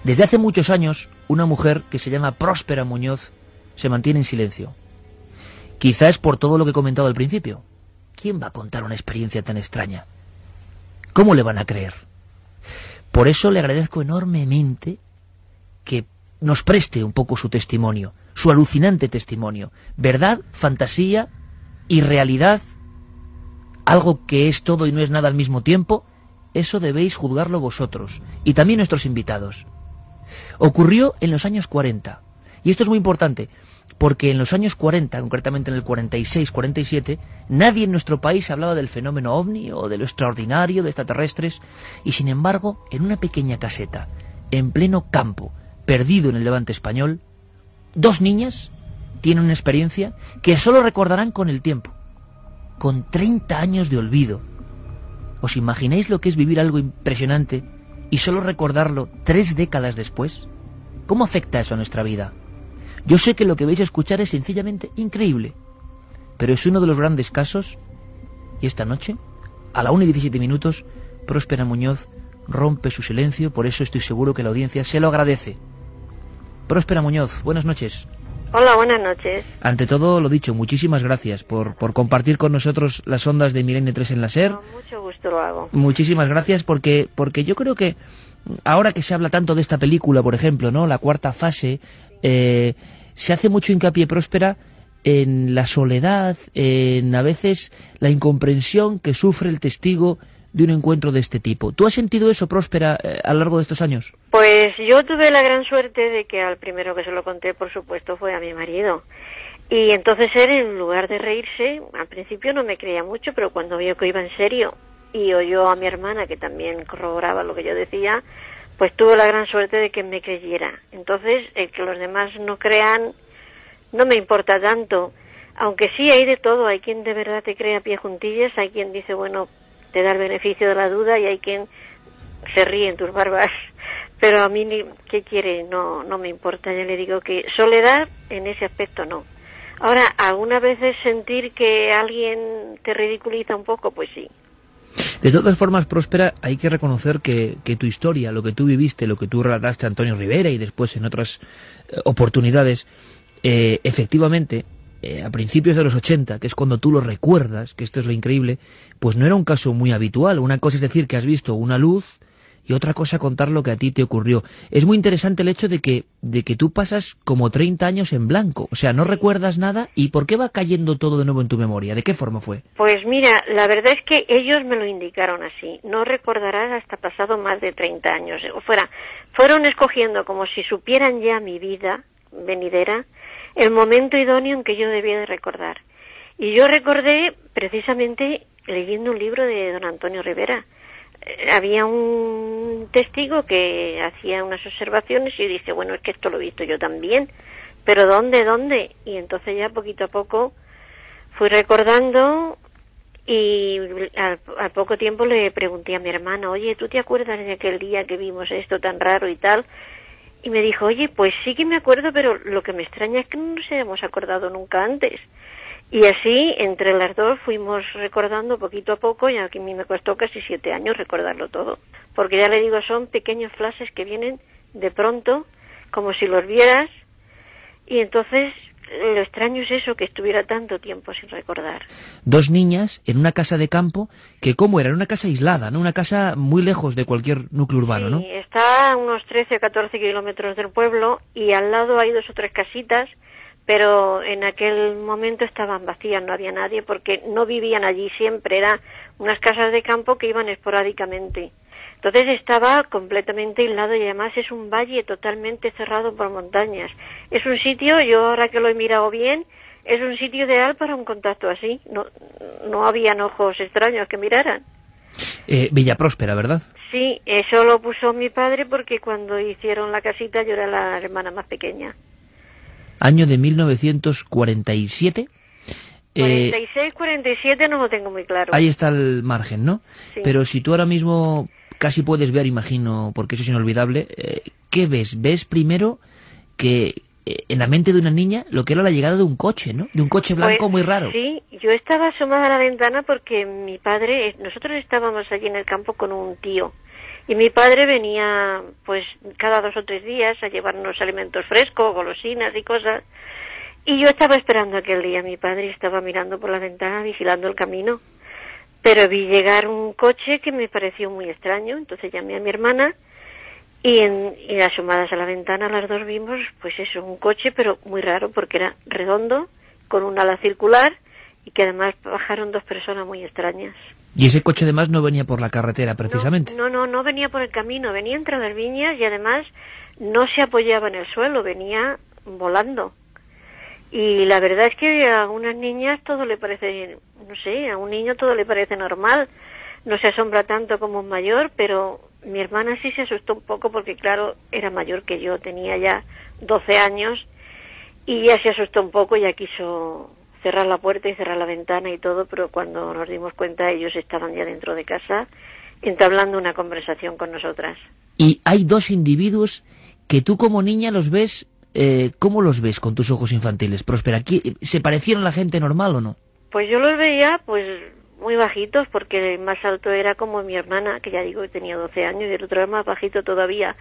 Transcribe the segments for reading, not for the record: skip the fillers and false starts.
Desde hace muchos años, una mujer que se llama Próspera Muñoz se mantiene en silencio. Quizá es por todo lo que he comentado al principio. ¿Quién va a contar una experiencia tan extraña? ¿Cómo le van a creer? Por eso le agradezco enormemente que nos preste un poco su testimonio, su alucinante testimonio. Verdad, fantasía y realidad, algo que es todo y no es nada al mismo tiempo, eso debéis juzgarlo vosotros, y también nuestros invitados. Ocurrió en los años 40, y esto es muy importante, porque en los años 40, concretamente en el 46-47, nadie en nuestro país hablaba del fenómeno ovni o de lo extraordinario, de extraterrestres, y sin embargo, en una pequeña caseta, en pleno campo, perdido en el Levante español, dos niñas tienen una experiencia que solo recordarán con el tiempo, con 30 años de olvido. ¿Os imagináis lo que es vivir algo impresionante y solo recordarlo 3 décadas después? ¿Cómo afecta eso a nuestra vida? Yo sé que lo que vais a escuchar es sencillamente increíble, pero es uno de los grandes casos, y esta noche, a la 1:17, Próspera Muñoz rompe su silencio, por eso estoy seguro que la audiencia se lo agradece. Próspera Muñoz, buenas noches. Hola, buenas noches. Ante todo, lo dicho, muchísimas gracias por compartir con nosotros las ondas de Milenio 3 en la SER. Con mucho gusto lo hago. Muchísimas gracias porque yo creo que ahora que se habla tanto de esta película, por ejemplo, ¿no?, La cuarta fase, se hace mucho hincapié, Próspera, en la soledad, en a veces la incomprensión que sufre el testigo de un encuentro de este tipo. ¿Tú has sentido eso, Próspera, a lo largo de estos años? Pues yo tuve la gran suerte de que al primero que se lo conté, por supuesto, fue a mi marido. Y entonces él, en lugar de reírse, al principio no me creía mucho, pero cuando vio que iba en serio y oyó a mi hermana, que también corroboraba lo que yo decía, pues tuvo la gran suerte de que me creyera. Entonces, el que los demás no crean no me importa tanto, aunque sí hay de todo. Hay quien de verdad te cree a pie juntillas, hay quien dice, bueno, te da el beneficio de la duda, y hay quien se ríe en tus barbas. Pero a mí, ¿qué quiere? No me importa. Ya le digo que soledad en ese aspecto no. Ahora, algunas veces sentir que alguien te ridiculiza un poco, pues sí. De todas formas, Próspera, hay que reconocer que tu historia, lo que tú viviste, lo que tú relataste a Antonio Rivera y después en otras oportunidades, efectivamente, a principios de los 80, que es cuando tú lo recuerdas, que esto es lo increíble, pues no era un caso muy habitual. Una cosa es decir que has visto una luz y otra cosa contar lo que a ti te ocurrió. Es muy interesante el hecho de que tú pasas como 30 años en blanco, o sea, no recuerdas nada. ¿Y por qué va cayendo todo de nuevo en tu memoria? ¿De qué forma fue? Pues mira, la verdad es que ellos me lo indicaron así. No recordarás hasta pasado más de 30 años. Fueron escogiendo, como si supieran ya mi vida venidera, el momento idóneo en que yo debía de recordar. Y yo recordé precisamente leyendo un libro de don Antonio Rivera. Había un testigo que hacía unas observaciones y dice, bueno, es que esto lo he visto yo también, pero ¿dónde? Y entonces ya poquito a poco fui recordando, y al poco tiempo le pregunté a mi hermana, oye, ¿tú te acuerdas de aquel día que vimos esto tan raro y tal? Y me dijo, oye, pues sí que me acuerdo, pero lo que me extraña es que no nos hayamos acordado nunca antes. Y así, entre las dos, fuimos recordando poquito a poco, y a mí me costó casi 7 años recordarlo todo. Porque ya le digo, son pequeños flashes que vienen de pronto, como si los vieras, y entonces lo extraño es eso, que estuviera tanto tiempo sin recordar. Dos niñas en una casa de campo, que ¿cómo era? Era una casa aislada, ¿no? Una casa muy lejos de cualquier núcleo urbano, ¿no? Sí, está a unos 13 o 14 kilómetros del pueblo, y al lado hay 2 o 3 casitas, pero en aquel momento estaban vacías, no había nadie, porque no vivían allí siempre, eran unas casas de campo que iban esporádicamente. Entonces estaba completamente aislado, y además es un valle totalmente cerrado por montañas. Es un sitio, yo ahora que lo he mirado bien, es un sitio ideal para un contacto así. No habían ojos extraños que miraran. Villa Próspera, ¿verdad? Sí, eso lo puso mi padre porque cuando hicieron la casita yo era la hermana más pequeña. Año de 1947. 46, 47 no lo tengo muy claro. Ahí está el margen, ¿no? Sí. Pero si tú ahora mismo casi puedes ver, imagino, porque eso es inolvidable, ¿qué ves? Ves primero que en la mente de una niña lo que era la llegada de un coche, ¿no? De un coche blanco, pues, muy raro. Sí, yo estaba asomada a la ventana porque mi padre, nosotros estábamos allí en el campo con un tío, Y mi padre venía pues cada 2 o 3 días a llevarnos alimentos frescos, golosinas y cosas. Y yo estaba esperando aquel día. Mi padre estaba mirando por la ventana, vigilando el camino. Pero vi llegar un coche que me pareció muy extraño. Entonces llamé a mi hermana y asomadas a la ventana las dos vimos, pues eso, un coche, pero muy raro porque era redondo, con un ala circular y que además bajaron 2 personas muy extrañas. Y ese coche además no venía por la carretera, precisamente. No venía por el camino, venía entre las viñas y además no se apoyaba en el suelo, venía volando. Y la verdad es que a unas niñas todo le parece, no sé, a un niño todo le parece normal, no se asombra tanto como un mayor, pero mi hermana sí se asustó un poco porque, claro, era mayor que yo, tenía ya 12 años y ya se asustó un poco, ya quiso cerrar la puerta y cerrar la ventana y todo, pero cuando nos dimos cuenta ellos estaban ya dentro de casa entablando una conversación con nosotras. Y hay 2 individuos que tú como niña los ves, ¿cómo los ves con tus ojos infantiles, Próspera? ¿Se parecieron a la gente normal o no? Pues yo los veía, pues muy bajitos, porque el más alto era como mi hermana, que ya digo que tenía 12 años, y el otro era más bajito todavía.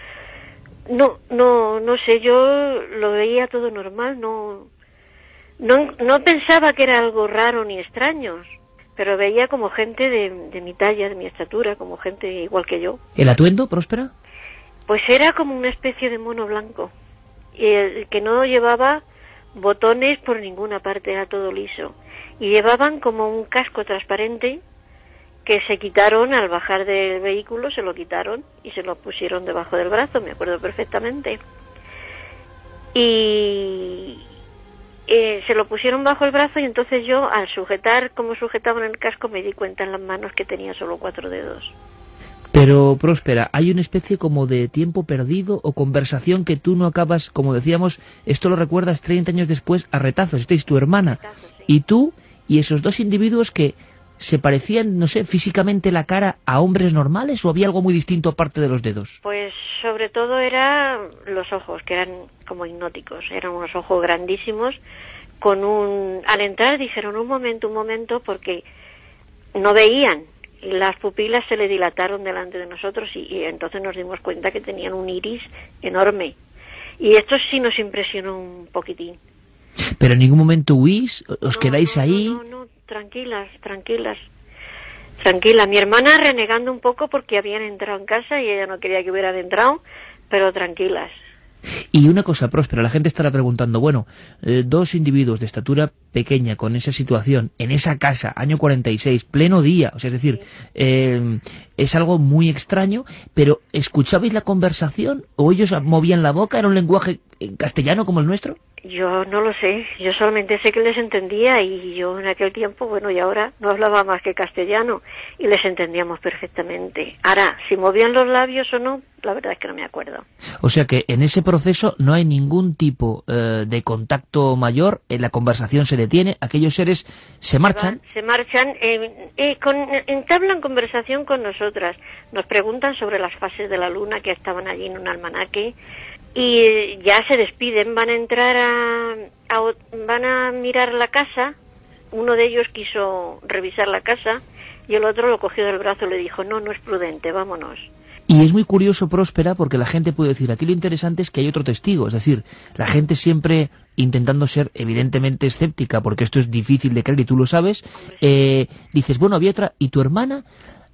No sé, yo lo veía todo normal, no pensaba que era algo raro ni extraño, pero veía como gente de mi talla, de mi estatura, como gente igual que yo. ¿El atuendo, Próspera? Pues era como una especie de mono blanco, que no llevaba botones por ninguna parte, era todo liso. Y llevaban como un casco transparente que se quitaron al bajar del vehículo, se lo quitaron y se lo pusieron debajo del brazo, me acuerdo perfectamente. Y se lo pusieron bajo el brazo y entonces yo, al sujetar como sujetaban el casco, me di cuenta en las manos que tenía solo 4 dedos. Pero, Próspera, hay una especie como de tiempo perdido o conversación que tú no acabas, como decíamos, esto lo recuerdas 30 años después a retazos, estáis tu hermana, y tú, y esos 2 individuos que se parecían, no sé, físicamente la cara a hombres normales, ¿o había algo muy distinto aparte de los dedos? Pues sobre todo eran los ojos, que eran como hipnóticos, eran unos ojos grandísimos, al entrar dijeron un momento, porque no veían, y las pupilas se le dilataron delante de nosotros y entonces nos dimos cuenta que tenían un iris enorme, y esto sí nos impresionó un poquitín. ¿Pero en ningún momento huís? ¿Os quedáis ahí? No, tranquilas. Mi hermana renegando un poco porque habían entrado en casa y ella no quería que hubieran entrado, pero tranquilas. Y una cosa, Próspera, la gente estará preguntando, bueno, 2 individuos de estatura pequeña con esa situación, en esa casa, año 46, pleno día, o sea, es decir, sí. Es algo muy extraño, pero ¿escuchabais la conversación? ¿O ellos movían la boca? ¿Era un lenguaje castellano como el nuestro? Yo no lo sé, yo solamente sé que les entendía y yo en aquel tiempo, bueno, y ahora no hablaba más que castellano y les entendíamos perfectamente. Ahora, si movían los labios o no, la verdad es que no me acuerdo. O sea que en ese proceso no hay ningún tipo de contacto mayor, la conversación se detiene, aquellos seres se marchan. Se marchan, entablan conversación con nosotras, nos preguntan sobre las fases de la luna que estaban allí en un almanaque. Y ya se despiden, van a entrar van a mirar la casa. Uno de ellos quiso revisar la casa y el otro lo cogió del brazo y le dijo, no es prudente, vámonos. Y es muy curioso, Próspera, porque la gente puede decir, aquí lo interesante es que hay otro testigo, es decir, la gente siempre intentando ser evidentemente escéptica, porque esto es difícil de creer y tú lo sabes, dices, bueno, había otra, y tu hermana,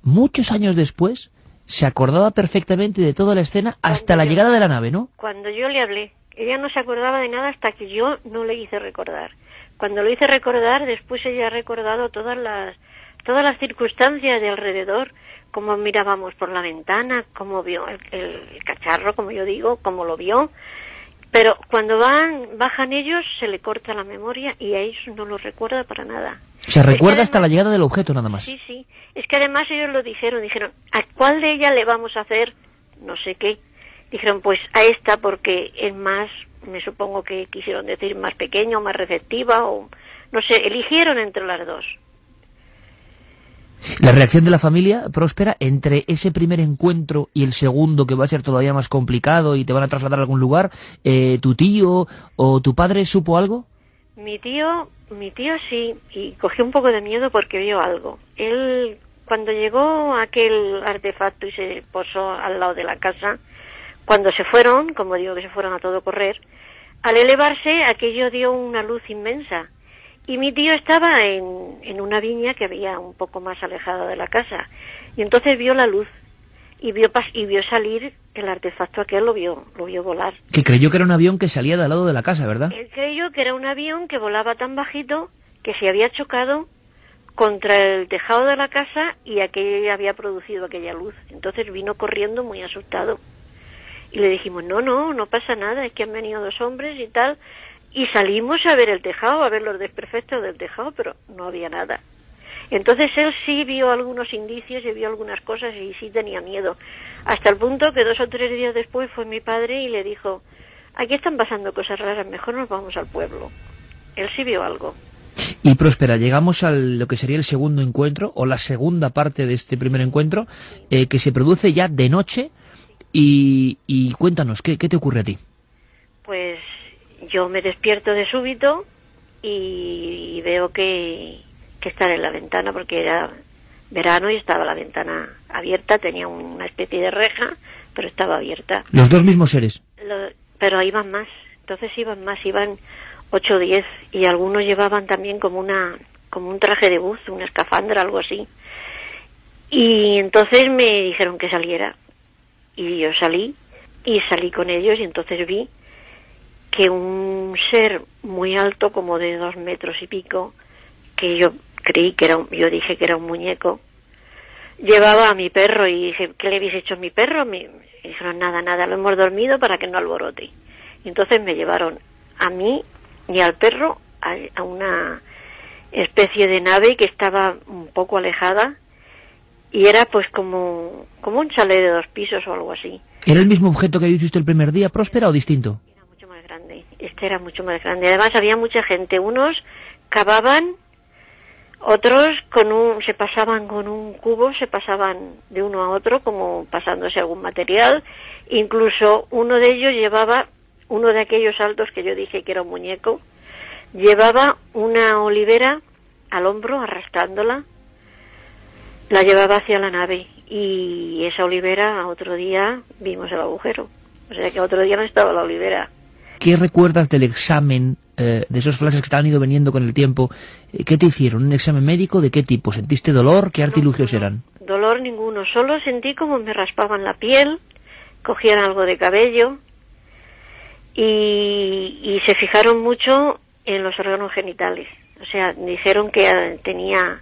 muchos años después, se acordaba perfectamente de toda la escena hasta la llegada de la nave, ¿no? Cuando yo le hablé, ella no se acordaba de nada hasta que yo no le hice recordar. Cuando lo hice recordar, después ella ha recordado todas las circunstancias de alrededor, cómo mirábamos por la ventana, cómo vio el cacharro, como yo digo, cómo lo vio. Pero cuando bajan ellos, se le corta la memoria y a ellos no lo recuerda para nada. Se recuerda hasta la llegada del objeto, nada más. Sí. Es que además ellos lo dijeron, ¿a cuál de ellas le vamos a hacer no sé qué? Dijeron, pues a esta porque es más, me supongo que quisieron decir más pequeña o más receptiva, o no sé, eligieron entre las dos. La reacción de la familia, Próspera, entre ese primer encuentro y el segundo, que va a ser todavía más complicado y te van a trasladar a algún lugar, ¿tu tío o tu padre supo algo? Mi tío sí, y cogió un poco de miedo porque vio algo. Él, cuando llegó aquel artefacto y se posó al lado de la casa, cuando se fueron, como digo que se fueron a todo correr, al elevarse aquello dio una luz inmensa. Y mi tío estaba en una viña que había un poco más alejada de la casa. Y entonces vio la luz y vio salir el artefacto aquel, lo vio volar. Que creyó que era un avión que salía de al lado de la casa, ¿verdad? Él creyó que era un avión que volaba tan bajito que se había chocado contra el tejado de la casa y aquello había producido aquella luz. Entonces vino corriendo muy asustado. Y le dijimos, no pasa nada, es que han venido 2 hombres y tal. Y salimos a ver el tejado, a ver los desperfectos del tejado, pero no había nada. Entonces él sí vio algunos indicios y vio algunas cosas y sí tenía miedo. Hasta el punto que 2 o 3 días después fue mi padre y le dijo, aquí están pasando cosas raras, mejor nos vamos al pueblo. Él sí vio algo. Y Próspera, llegamos a lo que sería el segundo encuentro, o la segunda parte de este primer encuentro, que se produce ya de noche, y cuéntanos, ¿qué te ocurre a ti? Pues yo me despierto de súbito y veo que están en la ventana, porque era verano y estaba la ventana abierta, tenía una especie de reja, pero estaba abierta. ¿Los 2 mismos seres? Pero iban más, iban 8 o 10, y algunos llevaban también como un traje de buzo, una escafandra, algo así. Y entonces me dijeron que saliera, y yo salí con ellos, y entonces vi que un ser muy alto, como de 2 metros y pico, que yo dije que era un muñeco, llevaba a mi perro, y dije, ¿qué le habéis hecho a mi perro? Me dijeron, nada, lo hemos dormido para que no alborote. Y entonces me llevaron a mí y al perro a una especie de nave que estaba un poco alejada, y era pues como un chalet de 2 pisos o algo así. ¿Era el mismo objeto que habéis visto el primer día, Próspera, o distinto? Era mucho más grande, era mucho más grande. Además había mucha gente, unos cavaban, otros se pasaban con un cubo, se pasaban de uno a otro como pasándose algún material. Incluso uno de ellos llevaba, uno de aquellos altos que yo dije que era un muñeco, llevaba una olivera al hombro arrastrándola, la llevaba hacia la nave, y esa olivera otro día vimos el agujero, o sea que otro día no estaba la olivera. ¿Qué recuerdas del examen, de esos flashes que te han ido veniendo con el tiempo? ¿Qué te hicieron? ¿Un examen médico? ¿De qué tipo? ¿Sentiste dolor? ¿Qué artilugios eran? Dolor ninguno, solo sentí como me raspaban la piel, cogían algo de cabello, y se fijaron mucho en los órganos genitales. O sea, dijeron que tenía...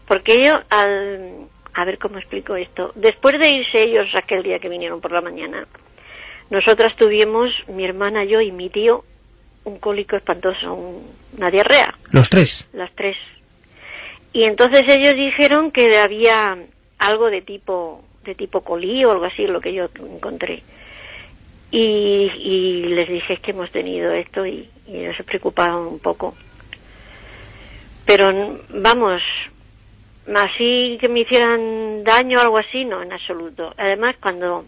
Porque yo, a ver cómo explico esto, después de irse ellos aquel día que vinieron por la mañana, nosotras tuvimos, mi hermana, yo y mi tío, un cólico espantoso, una diarrea. ¿Los 3? Las 3. Y entonces ellos dijeron que había algo de tipo colí o algo así, lo que yo encontré. Y les dije que hemos tenido esto, y ellos se preocuparon un poco. Pero vamos, así que me hicieran daño o algo así, no, en absoluto. Además, cuando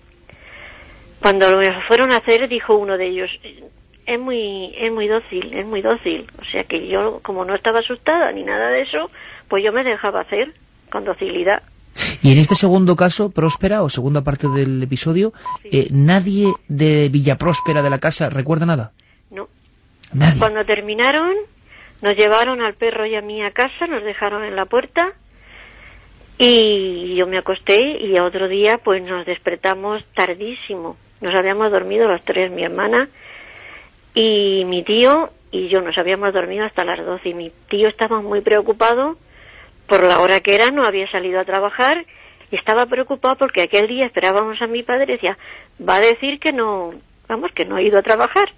lo fueron a hacer, dijo uno de ellos, es muy dócil. O sea que yo, como no estaba asustada ni nada de eso, pues yo me dejaba hacer con docilidad. Y en este segundo caso, Próspera, o segunda parte del episodio, sí. ¿Nadie de Villa Próspera, de la casa, recuerda nada? No. ¿Nadie? Cuando terminaron, nos llevaron al perro y a mí a casa, nos dejaron en la puerta, y yo me acosté, y otro día pues nos despertamos tardísimo. Nos habíamos dormido los 3, mi hermana y mi tío y yo, nos habíamos dormido hasta las 12, y mi tío estaba muy preocupado por la hora que era, no había salido a trabajar, y estaba preocupado porque aquel día esperábamos a mi padre, y decía, va a decir que no ha ido a trabajar.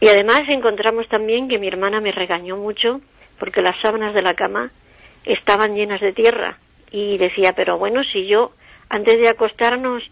Y además encontramos también que mi hermana me regañó mucho porque las sábanas de la cama estaban llenas de tierra, y decía, pero bueno, si yo antes de acostarnos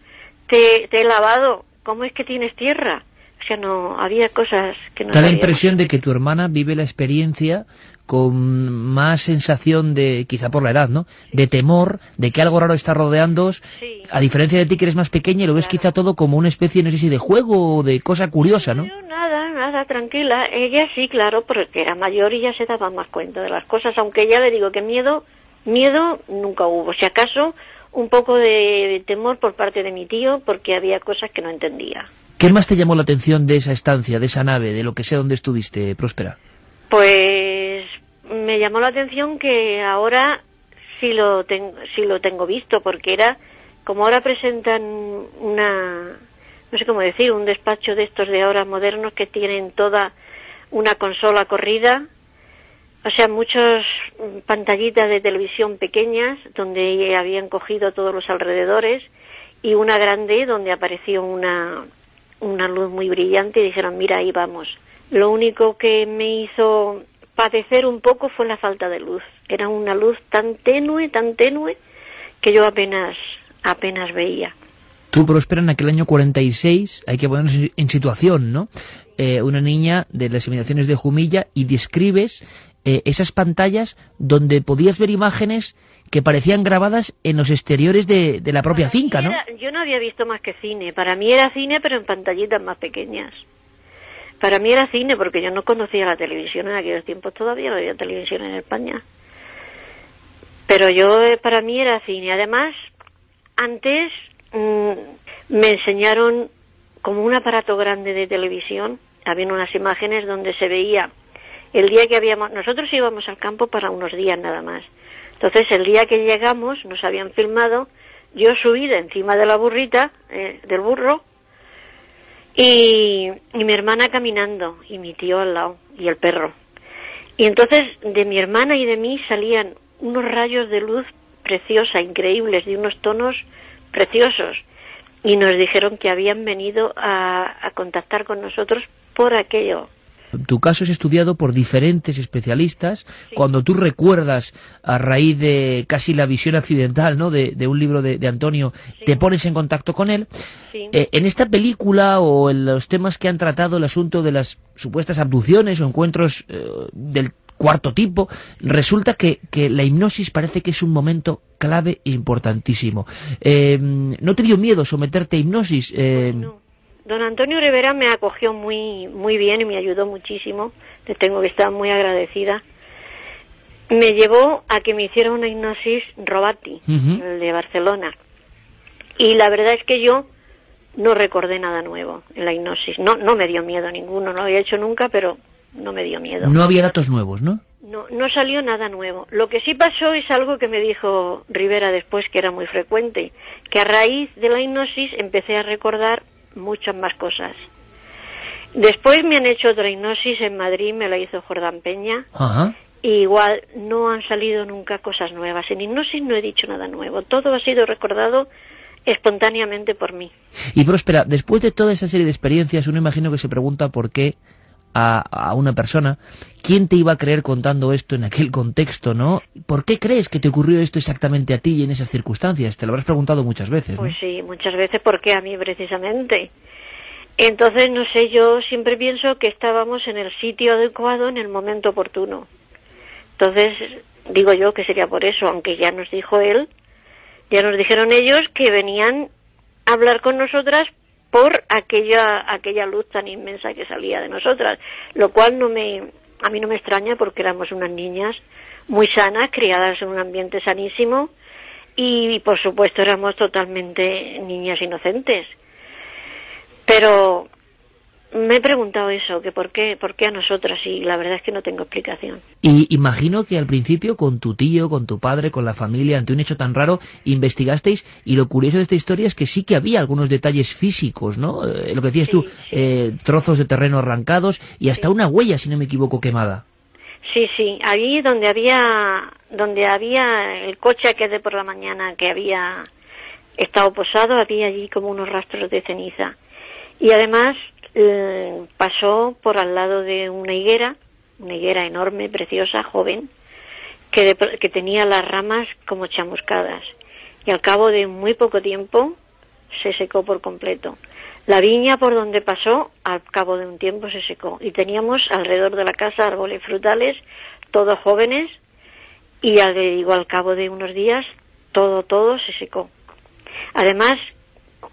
te he lavado, ¿cómo es que tienes tierra? O sea, no, había cosas que no... Da la impresión de que tu hermana vive la experiencia con más sensación de, quizá por la edad, ¿no?, de temor, de que algo raro está rodeándoos, sí. A diferencia de ti, que eres más pequeña y lo ves, claro, quizá todo como una especie, no sé si de juego o de cosa curiosa, ¿no? Nada, tranquila. Ella sí, claro, porque era mayor y ya se daba más cuenta de las cosas, aunque ya le digo que miedo Miedo nunca hubo, si acaso un poco de temor por parte de mi tío, porque había cosas que no entendía. ¿Qué más te llamó la atención de esa estancia, de esa nave, de lo que sea donde estuviste, Próspera? Pues me llamó la atención que ahora sí lo tengo visto, porque era, como ahora presentan no sé cómo decir, un despacho de estos de ahora modernos que tienen toda una consola corrida, o sea, muchas pantallitas de televisión pequeñas donde habían cogido todos los alrededores y una grande donde apareció una luz muy brillante y dijeron, mira, ahí vamos. Lo único que me hizo padecer un poco fue la falta de luz. Era una luz tan tenue, que yo apenas veía. Tú, Próspera, en aquel año 46, hay que ponernos en situación, ¿no? Una niña de las inmediaciones de Jumilla, y describes esas pantallas donde podías ver imágenes que parecían grabadas en los exteriores de la propia finca, ¿no? Yo no había visto más que cine. Para mí era cine, pero en pantallitas más pequeñas. Para mí era cine, porque yo no conocía la televisión en aquellos tiempos, todavía no había televisión en España. Pero para mí era cine. Además, antes me enseñaron como un aparato grande de televisión, había unas imágenes donde se veía el día que nosotros íbamos al campo para unos días nada más. Entonces, el día que llegamos, nos habían filmado, yo subida encima de la burrita, del burro, y mi hermana caminando, y mi tío al lado, y el perro. Y entonces, de mi hermana y de mí salían unos rayos de luz preciosa, increíbles, de unos tonos preciosos. Y nos dijeron que habían venido a contactar con nosotros por aquello. Tu caso es estudiado por diferentes especialistas. Sí. Cuando tú recuerdas, a raíz de casi la visión accidental, ¿no?, de un libro de Antonio, sí, te pones en contacto con él. Sí. En esta película, o en los temas que han tratado el asunto de las supuestas abducciones o encuentros del cuarto tipo, resulta que la hipnosis parece que es un momento clave e importantísimo. ¿No te dio miedo someterte a hipnosis? No. Don Antonio Rivera me acogió muy bien y me ayudó muchísimo. Le tengo que estar muy agradecida. Me llevó a que me hiciera una hipnosis Robati, el de Barcelona. Y la verdad es que yo no recordé nada nuevo en la hipnosis. No me dio miedo ninguno, no lo había hecho nunca, pero no me dio miedo. No había datos nuevos, ¿no? No salió nada nuevo. Lo que sí pasó es algo que me dijo Rivera después, que era muy frecuente, que a raíz de la hipnosis empecé a recordar muchas más cosas. Después me han hecho otra hipnosis en Madrid, me la hizo Jordán Peña. Ajá. Y igual no han salido nunca cosas nuevas. En hipnosis no he dicho nada nuevo, todo ha sido recordado espontáneamente por mí. Y Próspera, después de toda esa serie de experiencias, uno imagino que se pregunta por qué a una persona, ¿quién te iba a creer contando esto en aquel contexto, no? ¿Por qué crees que te ocurrió esto exactamente a ti y en esas circunstancias? Te lo habrás preguntado muchas veces, ¿no? Pues sí, muchas veces, ¿por qué a mí precisamente? Entonces, no sé, yo siempre pienso que estábamos en el sitio adecuado en el momento oportuno. Entonces, digo yo que sería por eso, aunque ya nos dijo él, ya nos dijeron ellos que venían a hablar con nosotras por aquella luz tan inmensa que salía de nosotras, lo cual a mí no me extraña, porque éramos unas niñas muy sanas, criadas en un ambiente sanísimo, y por supuesto éramos totalmente niñas inocentes. Pero me he preguntado eso, que por qué a nosotras, y la verdad es que no tengo explicación. Y imagino que al principio con tu tío, con tu padre, con la familia, ante un hecho tan raro, investigasteis, y lo curioso de esta historia es que sí que había algunos detalles físicos, ¿no? Lo que decías tú, trozos de terreno arrancados y hasta una huella, si no me equivoco, quemada. Sí, allí donde había el coche aquel de por la mañana que había estado posado, había allí como unos rastros de ceniza. Y además pasó por al lado de una higuera enorme, preciosa, joven, que tenía las ramas como chamuscadas, y al cabo de muy poco tiempo se secó por completo. La viña por donde pasó, al cabo de un tiempo se secó, y teníamos alrededor de la casa árboles frutales, todos jóvenes, y al cabo de unos días todo se secó. Además,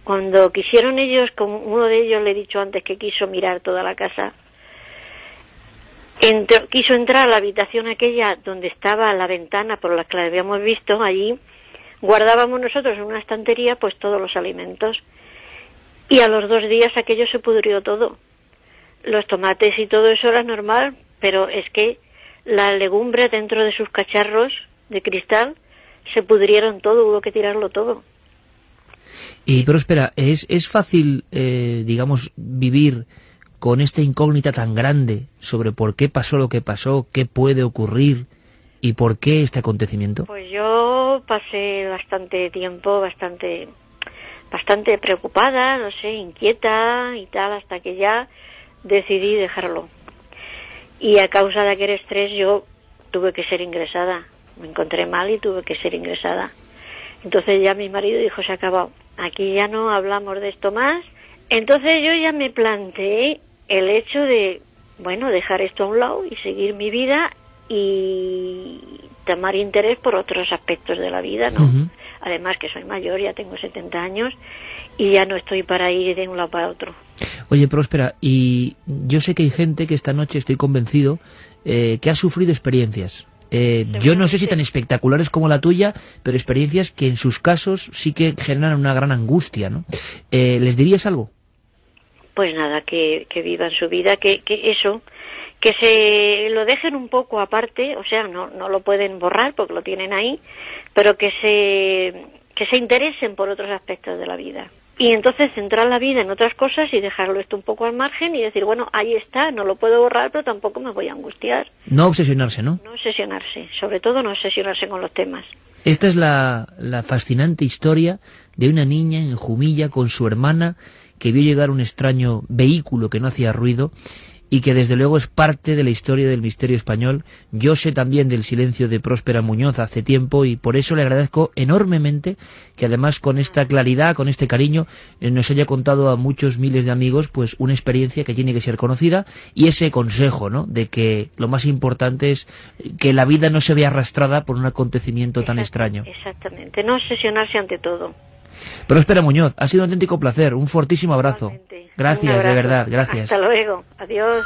cuando quisieron ellos, como uno de ellos le he dicho antes que quiso mirar toda la casa, quiso entrar a la habitación aquella donde estaba la ventana por la que la habíamos visto. Allí guardábamos nosotros en una estantería pues todos los alimentos, y a los 2 días aquello se pudrió todo. Los tomates y todo eso era normal, pero es que la legumbre dentro de sus cacharros de cristal se pudrieron todo, hubo que tirarlo todo. Pero espera, ¿es fácil, digamos, vivir con esta incógnita tan grande sobre por qué pasó lo que pasó, qué puede ocurrir y por qué este acontecimiento? Pues yo pasé bastante tiempo, bastante preocupada, no sé, inquieta y tal, hasta que ya decidí dejarlo. Y a causa de aquel estrés yo tuve que ser ingresada. Me encontré mal y tuve que ser ingresada. Entonces ya mi marido dijo, se ha acabado. Aquí ya no hablamos de esto más. Entonces yo ya me planteé el hecho de, bueno, dejar esto a un lado y seguir mi vida y tomar interés por otros aspectos de la vida, ¿no? Uh-huh. Además que soy mayor, ya tengo 70 años y ya no estoy para ir de un lado para otro. Oye, Próspera, y yo sé que hay gente que esta noche, estoy convencido, que ha sufrido experiencias. Yo no sé si tan espectaculares como la tuya, pero experiencias que en sus casos sí que generan una gran angustia, ¿no? ¿Les dirías algo? Pues nada, que vivan su vida, que eso, que se lo dejen un poco aparte, o sea, no lo pueden borrar porque lo tienen ahí, pero que se interesen por otros aspectos de la vida. Y entonces centrar la vida en otras cosas y dejarlo esto un poco al margen y decir, bueno, ahí está, no lo puedo borrar, pero tampoco me voy a angustiar. No obsesionarse, ¿no? No obsesionarse, sobre todo no obsesionarse con los temas. Esta es la fascinante historia de una niña en Jumilla con su hermana que vio llegar un extraño vehículo que no hacía ruido y que desde luego es parte de la historia del misterio español. Yo sé también del silencio de Próspera Muñoz hace tiempo y por eso le agradezco enormemente que además con esta claridad, con este cariño, nos haya contado a muchos miles de amigos pues una experiencia que tiene que ser conocida y ese consejo, ¿no?, de que lo más importante es que la vida no se vea arrastrada por un acontecimiento tan extraño. Exactamente, no obsesionarse ante todo. Próspera Muñoz, ha sido un auténtico placer, un fortísimo abrazo. Igualmente. Gracias, Un abrazo. de verdad, gracias. Hasta luego, adiós.